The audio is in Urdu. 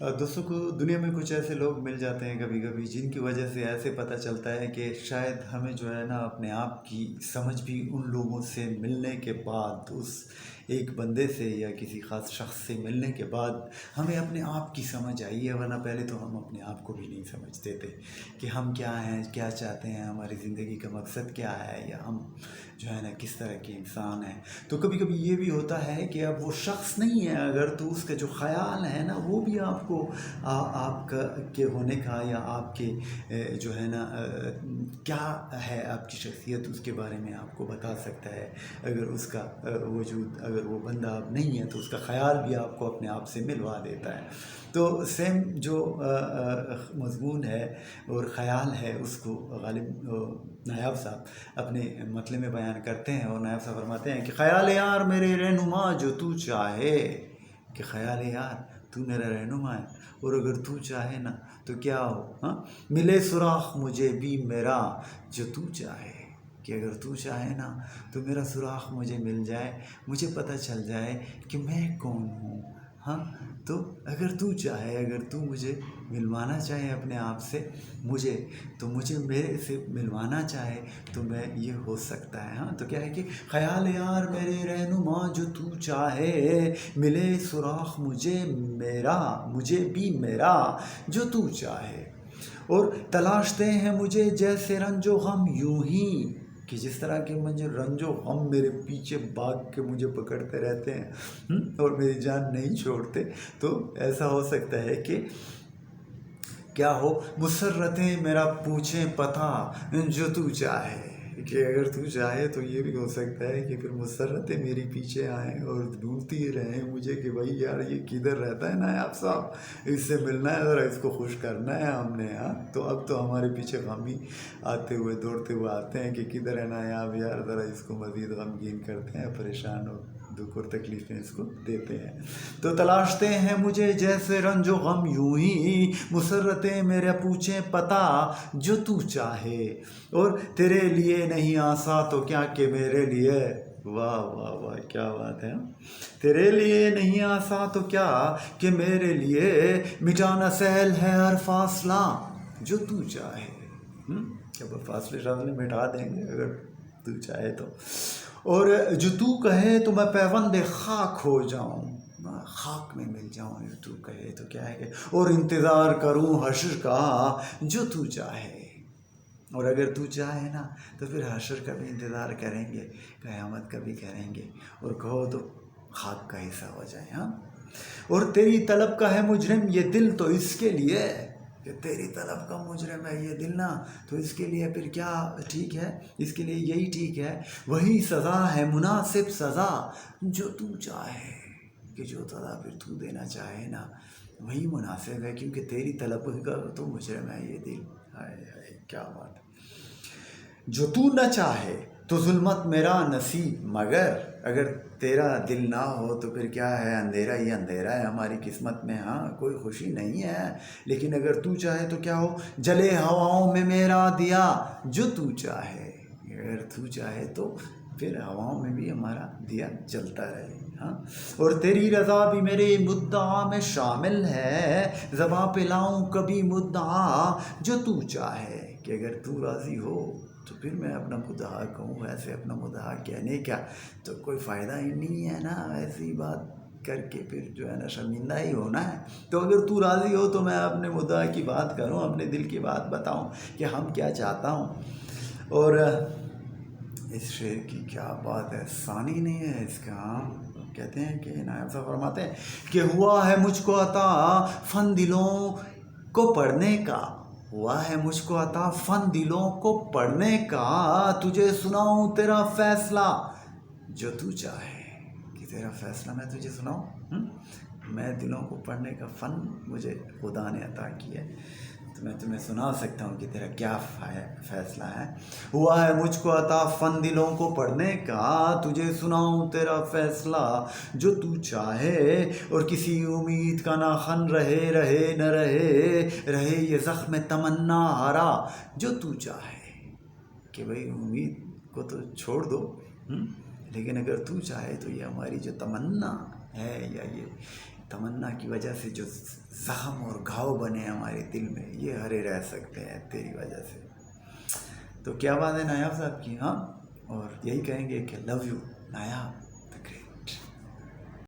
دوستوں کو دنیا میں کچھ ایسے لوگ مل جاتے ہیں کبھی کبھی جن کی وجہ سے ایسے پتہ چلتا ہے کہ شاید ہمیں جو ہے نا اپنے آپ کی سمجھ بھی ان لوگوں سے ملنے کے بعد، اس ایک بندے سے یا کسی خاص شخص سے ملنے کے بعد ہمیں اپنے آپ کی سمجھ آئی ہے، ورنہ پہلے تو ہم اپنے آپ کو بھی نہیں سمجھتے تھے کہ ہم کیا ہیں، کیا چاہتے ہیں، ہماری زندگی کا مقصد کیا ہے، یا ہم جو ہے نا کس طرح کے انسان ہیں۔ تو کبھی کبھی یہ بھی ہوتا ہے کہ اب وہ شخص نہیں ہے اگر تو اس کا جو خیال ہے نا وہ بھی آپ کو آپ کا کے ہونے کا یا آپ کے جو ہے نا کیا ہے آپ کی شخصیت، اس کے بارے میں آپ کو بتا سکتا ہے۔ اگر اس کا وجود، اگر وہ بندہ اب نہیں ہے تو اس کا خیال بھی آپ کو اپنے آپ سے ملوا دیتا ہے۔ تو سیم جو مضمون ہے اور خیال ہے اس کو غالب نایاب صاحب اپنے مطلع میں بیان کرتے ہیں، اور نایاب صاحب فرماتے ہیں کہ خیال یار میرے رہنما جو تو چاہے، کہ خیال یار تو میرا رہنما ہے، اور اگر تو چاہے نا تو کیا ہو، ملے سراغ مجھے بھی میرا جو تو چاہے، کہ اگر تو چاہے نا تو میرا سراغ مجھے مل جائے، مجھے پتہ چل جائے کہ میں کون ہوں۔ تو اگر تو چاہے، اگر تو مجھے ملوانا چاہے اپنے آپ سے، مجھے میرے سے ملوانا چاہے تو میں یہ ہو سکتا ہے۔ تو کیا ہے کہ خیال یار میرے رہنما جو تو چاہے، ملے سراغ مجھے بھی میرا جو تو چاہے، اور تلاشتے ہیں مجھے جیسے رنج و غم یوں ہی، کہ جس طرح کہ مجھے رنج و غم میرے پیچھے بھاگ کے مجھے پکڑتے رہتے ہیں اور میری جان نہیں چھوڑتے، تو ایسا ہو سکتا ہے کہ کیا ہو، مسرتیں میرا پوچھیں پتہ جو تو چاہے، کہ اگر تو چاہے تو یہ بھی ہو سکتا ہے کہ پھر مسرتیں میری پیچھے آئیں اور ڈھونڈتی رہیں مجھے کہ بھائی یار یہ کدھر رہتا ہے نایاب صاحب، اس سے ملنا ہے، ذرا اس کو خوش کرنا ہے ہم نے۔ تو اب تو ہمارے پیچھے غم ہی آتے ہوئے دوڑتے ہوئے آتے ہیں کہ کدھر ہے نایاب یار، ذرا اس کو مزید غمگین کرتے ہیں، پریشان اور دکھ اور تکلیفیں اس کو دیتے ہیں۔ تو تلاشتے ہیں مجھے جیسے رنج و غم یوں ہی، مسرتیں میرا پوچھیں پتہ جو تو چاہے، اور تیرے لیے نہیں آسا تو کیا کہ میرے لیے، واہ واہ واہ کیا بات ہے، تیرے لیے نہیں آسا تو کیا کہ میرے لیے، مٹانا سہل ہے ہر فاصلہ جو تو چاہے۔ جب فاصلے شاصلے مٹا دیں گے اگر تو چاہے تو، اور جو تو کہے تو میں پیوند خاک ہو جاؤں، خاک میں مل جاؤں، جو تو کہے تو کیا ہے کہ، اور انتظار کروں حشر کا جو تو چاہے، اور اگر تو چاہے نا تو پھر حشر کا بھی انتظار کریں گے، قیامت کا بھی کریں گے، اور کہو تو خاک کا حصہ ہو جائے۔ اور تیری طلب کا ہے مجرم یہ دل تو اس کے لیے، کہ تیری طلب کا مجرم ہے یہ دل نا، تو اس کے لیے پھر کیا ٹھیک ہے، اس کے لیے یہی ٹھیک ہے، وہی سزا ہے مناسب سزا جو تو چاہے، کہ جو سزا پھر تو دینا چاہے نا وہی مناسب ہے، کیونکہ تیری طلب کا تو مجرم ہے یہ دل۔ ہائے ہائے کیا بات ہے، جو تو نہ چاہے تو ظلمت میرا نصیب، مگر اگر تیرا دل نہ ہو تو پھر کیا ہے، اندھیرا ہی اندھیرا ہے ہماری قسمت میں، کوئی خوشی نہیں ہے۔ لیکن اگر تو چاہے تو کیا ہو، جلے ہواؤں میں میرا دیا جو تو چاہے، اگر تو چاہے تو پھر ہواؤں میں بھی ہمارا دیا جلتا رہے۔ اور تیری رضا بھی میرے مدعا میں شامل ہے، زباں پہ لاؤں کبھی مدعا جو تو چاہے، کہ اگر تو راضی ہو تو پھر میں اپنا مدعا کہوں، ایسے اپنا مدعا کہنے کا تو کوئی فائدہ ہی نہیں ہے نا، ایسی بات کر کے پھر جو ہے نا شرمندہ ہی ہونا ہے۔ تو اگر تو راضی ہو تو میں اپنے مدعا کی بات کروں، اپنے دل کی بات بتاؤں کہ ہم کیا چاہتا ہوں۔ اور اس شعر کی کیا بات ہے، ثانی نہیں ہے اس کا، کہتے ہیں کہ نایاب صاحب فرماتے ہیں کہ ہوا ہے مجھ کو عطا فن دلوں کو پڑھنے کا، ہوا ہے مجھ کو عطا فن دلوں کو پڑھنے کا، تجھے سناؤں تیرا فیصلہ جو تو چاہے، کہ تیرا فیصلہ میں تجھے سناؤں، میں دلوں کو پڑھنے کا فن مجھے خدا نے عطا کیا ہے، تو میں تمہیں سنا سکتا ہوں کہ تیرا کیا فیصلہ ہے۔ ہوا ہے مجھ کو عطا فن دلوں کو پڑھنے کا، تجھے سناؤں تیرا فیصلہ جو تو چاہے، اور کسی امید کا نہ خن رہے رہے نہ رہے، رہے یہ زخم تمنا ہرا جو تو چاہے، کہ بھئی امید کو تو چھوڑ دو، لیکن اگر تو چاہے تو یہ ہماری جو تمنا ہے یا یہ تمنا کی وجہ سے جو زخم اور گھاؤ بنے ہمارے دل میں، یہ ہرے رہ سکتے ہیں تیری وجہ سے۔ تو کیا بات ہے نایاب صاحب کی، ہاں، اور یہی کہیں گے کہ لو یو نایاب۔